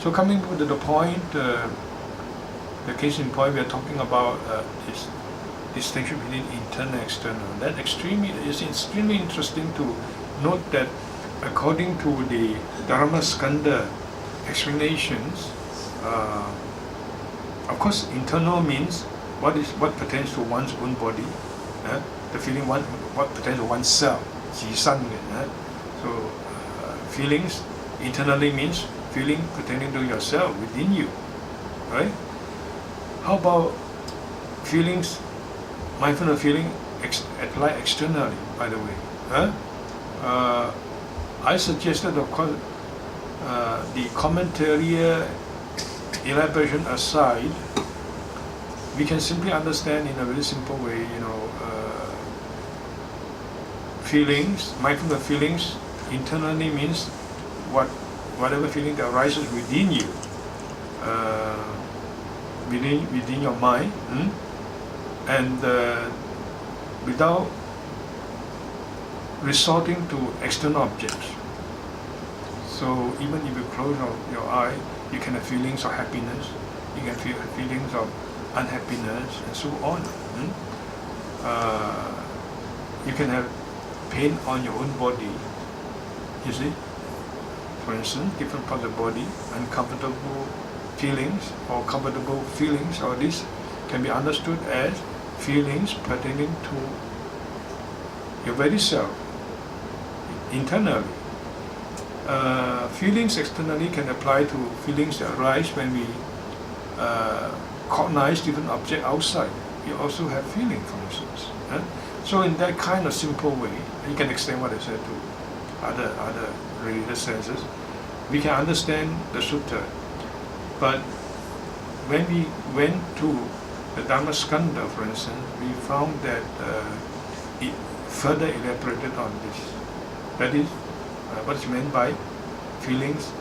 So coming to the point, the case in point, we are talking about this distinction between internal and external. That is extremely interesting to note that according to the Dharma-skandha explanations, of course, internal means what pertains to one's own body, the feeling what pertains to oneself, 己身嘅. So feelings internally means feeling pertaining to yourself, within you, right? How about feelings, mindfulness feeling applied externally, by the way? I suggested, of course, the commentary elaboration aside, we can simply understand in a very simple way, feelings, mindfulness feelings internally means whatever feeling that arises within you, within your mind, and without resorting to external objects. So even if you close your eye, you can have feelings of happiness, you can feel feelings of unhappiness, and so on. You can have pain on your own body, you see. For instance, different parts of the body, uncomfortable feelings or comfortable feelings, or this can be understood as feelings pertaining to your very self, internally. Feelings externally can apply to feelings that arise when we cognize different objects outside. We also have feelings, for instance. So in that kind of simple way, you can extend what I said to other related senses. We can understand the sutta. But when we went to the Dhamma-skandha, for instance, we found that it further elaborated on this. That is, what is meant by feelings,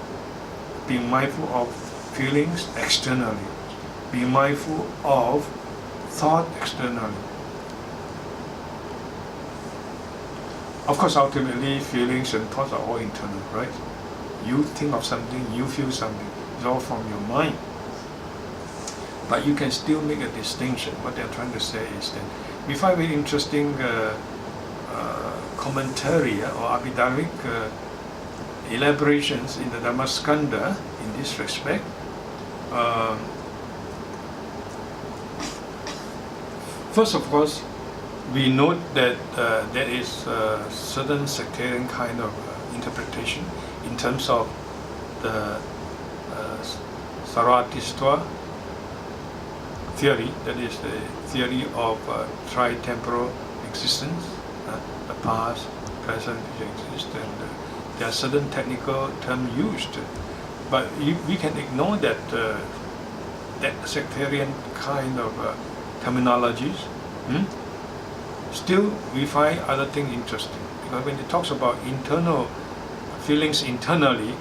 being mindful of feelings externally, being mindful of thought externally. Of course, ultimately, feelings and thoughts are all internal, right? You think of something, you feel something, it's all from your mind. But you can still make a distinction. What they're trying to say is that we find very interesting commentary or abhidharmic elaborations in the Dhamma-skandha in this respect. First, of course, we note that there is a certain sectarian kind of interpretation in terms of the Sarvatistva theory, that is the theory of tri-temporal existence, the past, present, future exist, and there are certain technical terms used. But we can ignore that sectarian kind of terminologies. Still, we find other things interesting. Because when it talks about internal feelings internally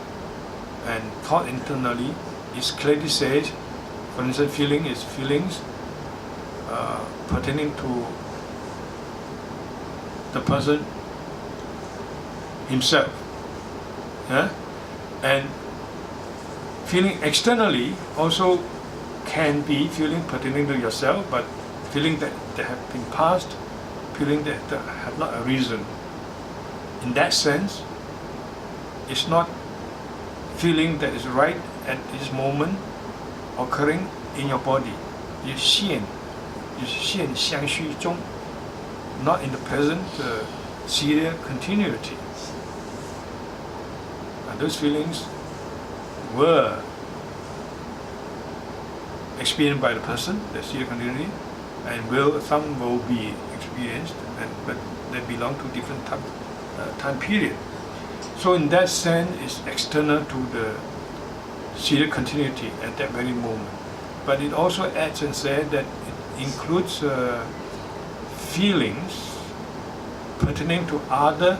and thought internally, it clearly says, for instance, feeling is feelings pertaining to the person himself. And feeling externally also can be feeling pertaining to yourself, but feeling that have been past, feeling that have not arisen. In that sense, it's not feeling that is right at this moment occurring in your body. You xian xiang xu zhong, not in the present serial continuity. And those feelings were experienced by the person, the serial continuity, and some will be experienced, but they belong to different time period. So in that sense, it's external to the serial continuity at that very moment. But it also adds and says that it includes feelings pertaining to other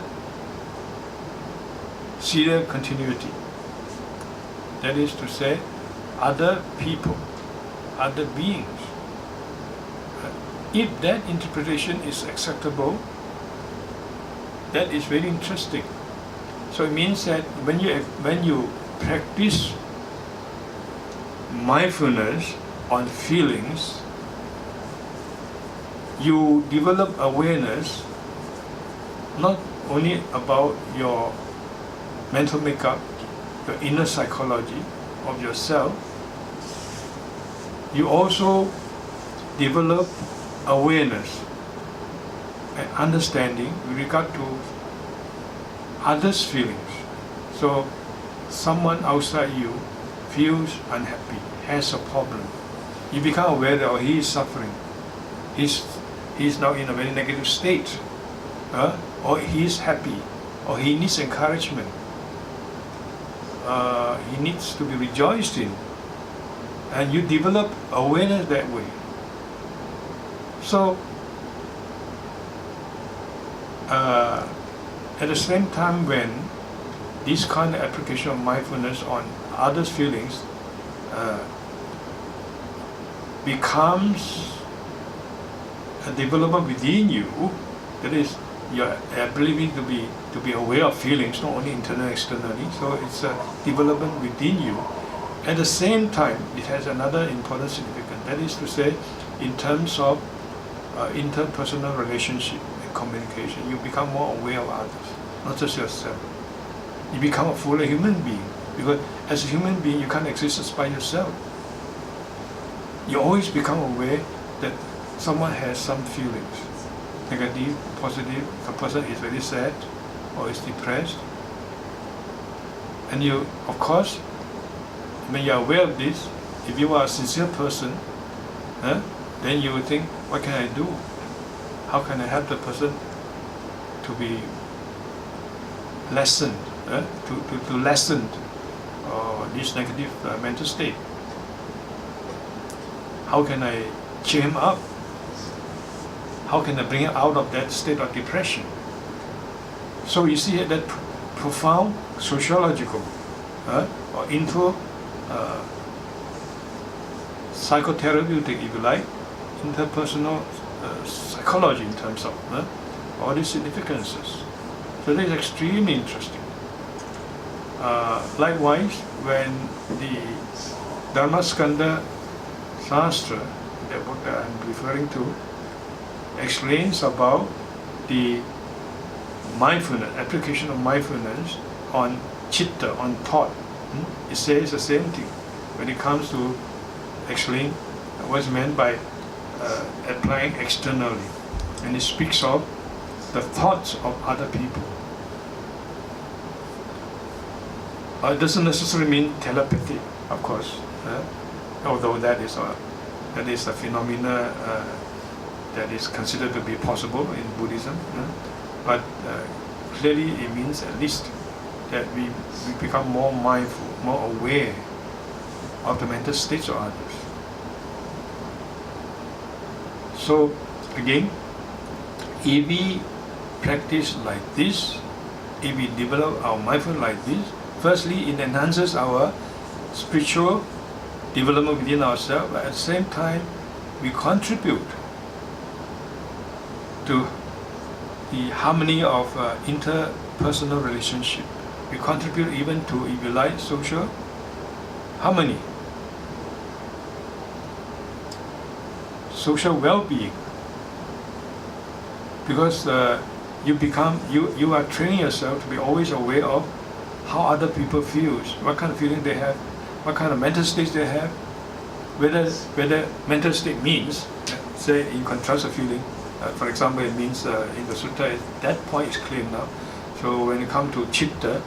serial continuity. That is to say, other people, other beings. If that interpretation is acceptable, that is very interesting. So it means that when you practice mindfulness on feelings, you develop awareness not only about your mental makeup, your inner psychology of yourself, you also develop awareness and understanding with regard to others' feelings. So someone outside you feels unhappy, has a problem. You become aware that he is suffering. He's now in a very negative state. Or he is happy, or he needs encouragement. He needs to be rejoiced in. And you develop awareness that way. So, at the same time when this kind of application of mindfulness on others' feelings becomes a development within you, that is your ability to be aware of feelings, not only internally and externally. So it's a development within you. At the same time, it has another important significance. That is to say, in terms of interpersonal relationship and communication, you become more aware of others, not just yourself. You become a fuller human being, because as a human being, you can't exist just by yourself. You always become aware that someone has some feelings, negative, positive. If a person is very sad or is depressed, and you, of course, when you are aware of this, if you are a sincere person, then you will think, what can I do? How can I help the person to be lessened, to lessen this negative mental state? How can I cheer him up? How can I bring him out of that state of depression? So you see that profound sociological or psychotherapeutic, if you like, interpersonal psychology in terms of all these significances. So that is extremely interesting. Likewise, when the Dhammaskanda Shastra, that book that I'm referring to, explains about the mindfulness, application of mindfulness on chitta, on thought. It says the same thing when it comes to explain what's meant by applying externally. And it speaks of the thoughts of other people. It doesn't necessarily mean telepathy, of course, although that is a phenomena that is considered to be possible in Buddhism. But clearly it means at least that we become more mindful, more aware of the mental states of others. So again, if we practice like this, if we develop our mindfulness like this, firstly it enhances our spiritual development within ourselves, but at the same time we contribute to the harmony of interpersonal relationship. We contribute even to, if you like, social harmony, social well-being, because you are training yourself to be always aware of how other people feel, what kind of feeling they have, what kind of mental states they have, whether mental state means, say in contrast a feeling, for example, it means in the sutta, that point is clear enough. So when it comes to chitta,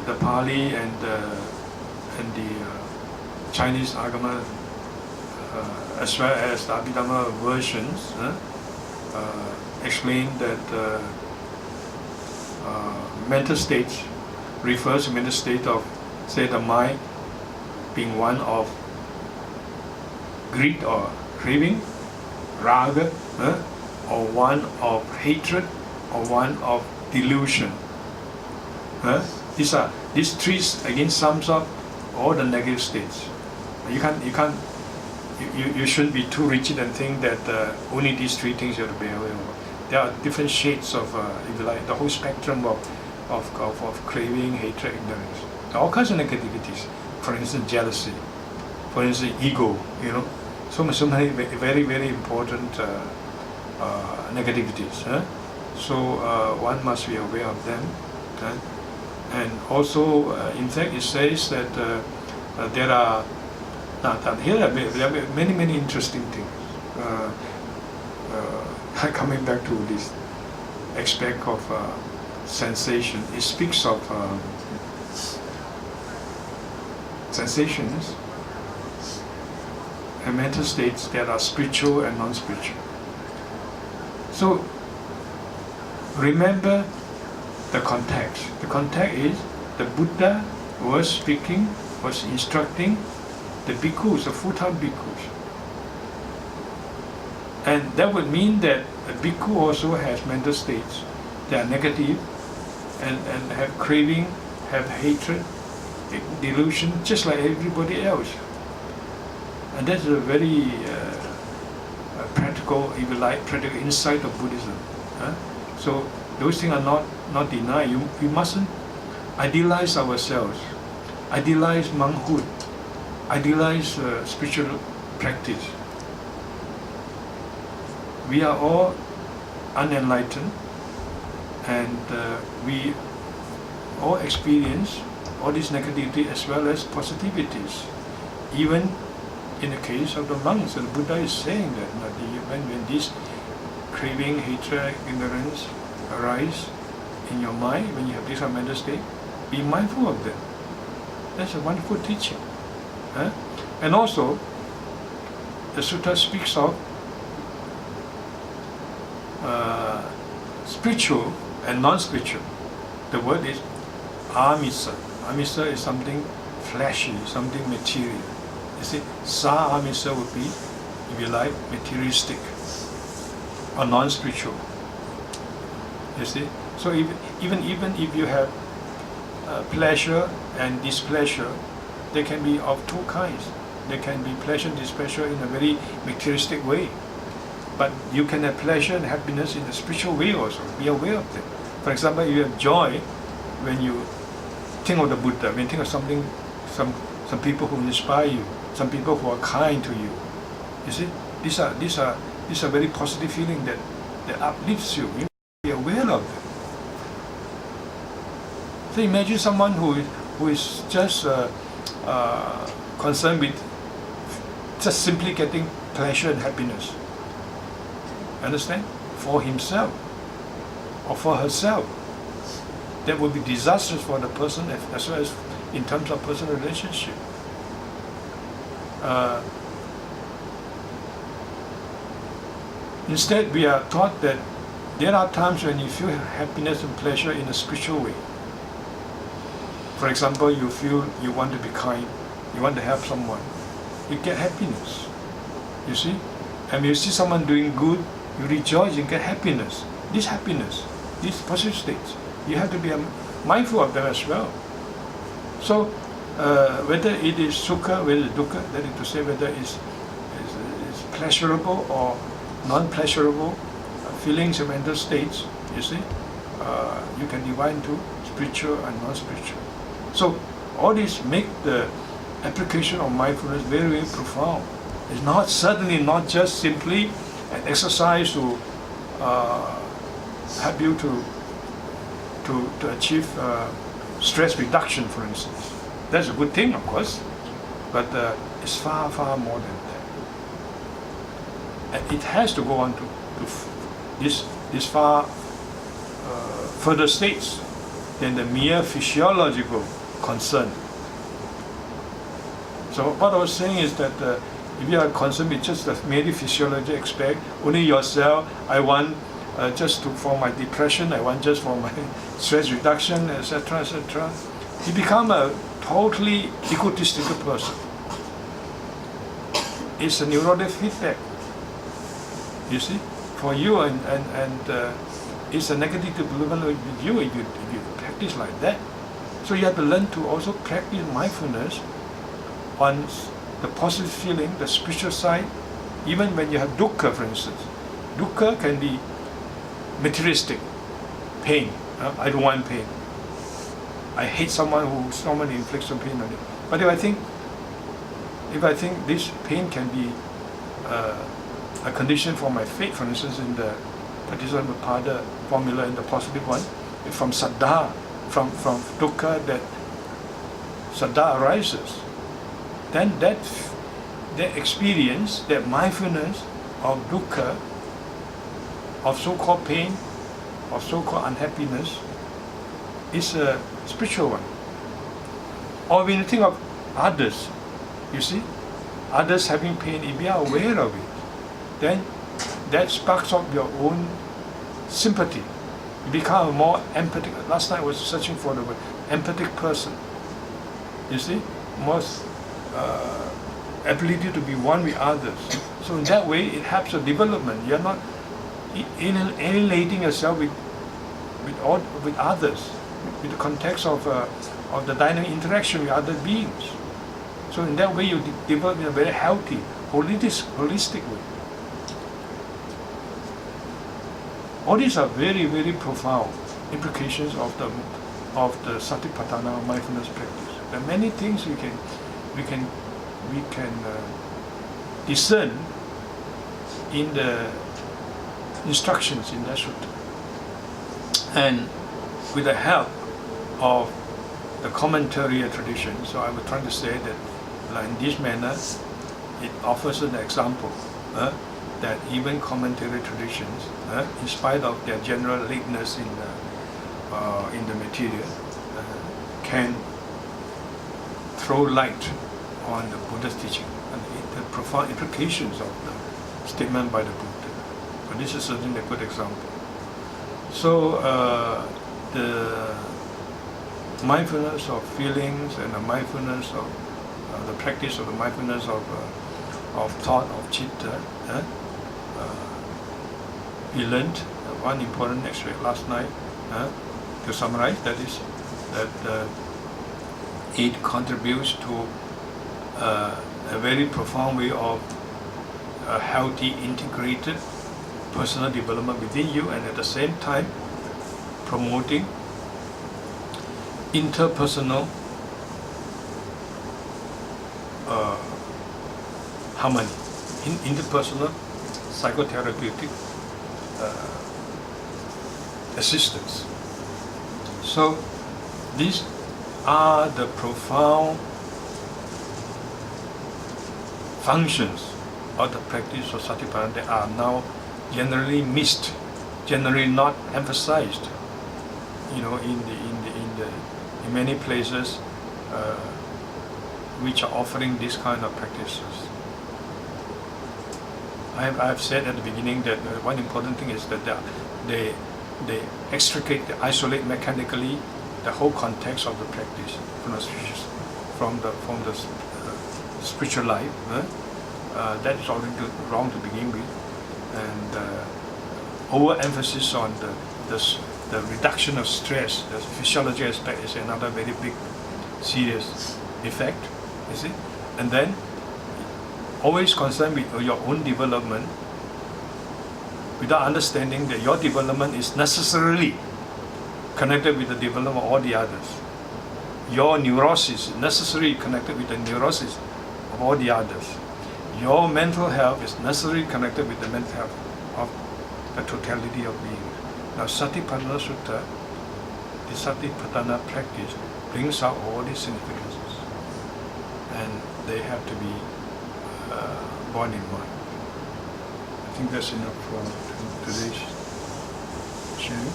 the Pali and the Chinese Agama, as well as the Abhidhamma versions, explain that mental state refers to mental state of, say, the mind being one of greed or craving, raga, or one of hatred, or one of delusion. These three again sums up all the negative states. You shouldn't be too rigid and think that only these three things you have to be aware of. There are different shades of, if you like, the whole spectrum of craving, hatred, ignorance. All kinds of negativities. For instance, jealousy. For instance, ego, so many very, very important negativities. So one must be aware of them. And also, in fact, it says that there are many, many interesting things. Coming back to this aspect of sensation, it speaks of sensations and mental states that are spiritual and non-spiritual. So remember the context. The context is the Buddha was instructing the bhikkhus, the full-time bhikkhus. And that would mean that a bhikkhu also has mental states that are negative and have craving, have hatred, delusion, just like everybody else. And that's a very practical, if you like, practical insight of Buddhism. So those things are not denied. We mustn't idealize ourselves, idealize monkhood, idealize spiritual practice. We are all unenlightened, and we all experience all this negativity as well as positivities. Even in the case of the monks, the Buddha is saying that when these craving, hatred, ignorance arise in your mind, when you have this mental state, be mindful of them. That's a wonderful teaching. And also, the sutta speaks of spiritual and non-spiritual. The word is amisa. Amisa is something flashy, something material. You see, sa amisa would be, if you like, materialistic or non-spiritual. You see, so even if you have pleasure and displeasure, they can be of two kinds. There can be pleasure and displeasure in a very materialistic way. But you can have pleasure and happiness in a spiritual way also. Be aware of them. For example, you have joy when you think of the Buddha, when you think of something, some people who inspire you, some people who are kind to you. You see, these are very positive feelings that uplifts you. You be aware of them. So imagine someone who is just concerned with just simply getting pleasure and happiness. Understand? For himself or for herself. That would be disastrous for the person as well as in terms of personal relationship. Instead, we are taught that there are times when you feel happiness and pleasure in a spiritual way. For example, you feel you want to be kind, you want to help someone, you get happiness. You see? And when you see someone doing good, you rejoice and get happiness. This happiness, these positive states, you have to be mindful of them as well. So, whether it is sukha, whether it is dukkha, that is to say whether it's pleasurable or non-pleasurable feelings and mental states, you see, you can divide into spiritual and non-spiritual. So, all this make the application of mindfulness very, very profound. It's certainly not just simply an exercise to help you to achieve stress reduction, for instance. That's a good thing, of course, but it's far, far more than that. And it has to go on to this far further states than the mere physiological concern. So what I was saying is that if you are concerned with just the merely physiology aspect, only yourself, I want just for my depression, I want just for my stress reduction, etc., etc., you become a totally egotistical person. It's a neurotic feedback, you see, for you, and it's a negative development with you if you practice like that. So you have to learn to also practice mindfulness on the positive feeling, the spiritual side, even when you have dukkha, for instance. Dukkha can be materialistic, pain. I don't want pain. I hate someone who inflicts some pain on me. But if if I think this pain can be a condition for my fate, for instance, in the Satipatṭhāna formula, in the positive one, from saddha, from dukkha, that saddha arises, then that experience, that mindfulness of dukkha, of so-called pain, of so-called unhappiness, is a spiritual one. Or when you think of others, you see, others having pain, if you are aware of it, then that sparks up your own sympathy. You become a more empathic. Last night I was searching for the word empathic person. You see, more ability to be one with others. So in that way, it helps your development. You're not alienating yourself with others, with the context of the dynamic interaction with other beings. So in that way, you develop in a very healthy, holistic way. All these are very, very profound implications of the Satipatṭhāna mindfulness practice. There are many things we can discern in the instructions in that sutta. And with the help of the commentary tradition, so I was trying to say that in this manner, it offers an example that even commentary traditions, in spite of their general lateness in the material, can throw light on the Buddha's teaching and the profound implications of the statement by the Buddha. But this is certainly a good example. So the mindfulness of feelings and the mindfulness of the practice of the mindfulness of thought, of citta, we learned one important aspect last night. To summarize, that is that it contributes to a very profound way of a healthy, integrated personal development within you, and at the same time promoting interpersonal harmony, interpersonal psychotherapeutic assistance. So these are the profound functions of the practice of Satipatthāna that are now generally missed, generally not emphasized. You know, in many places which are offering this kind of practices. I've said at the beginning that one important thing is that they extricate, they isolate mechanically the whole context of the practice from the spiritual life. That is already wrong to begin with, and overemphasis on the reduction of stress, the physiology aspect, is another very big, serious effect. You see, and then always concerned with your own development, without understanding that your development is necessarily connected with the development of all the others. Your neurosis is necessarily connected with the neurosis of all the others. Your mental health is necessarily connected with the mental health of the totality of being. Now, Satipatṭhāna Sutta, the Satipatthāna practice, brings out all these significances, and they have to be borne in mind. I think that's enough for today's sharing.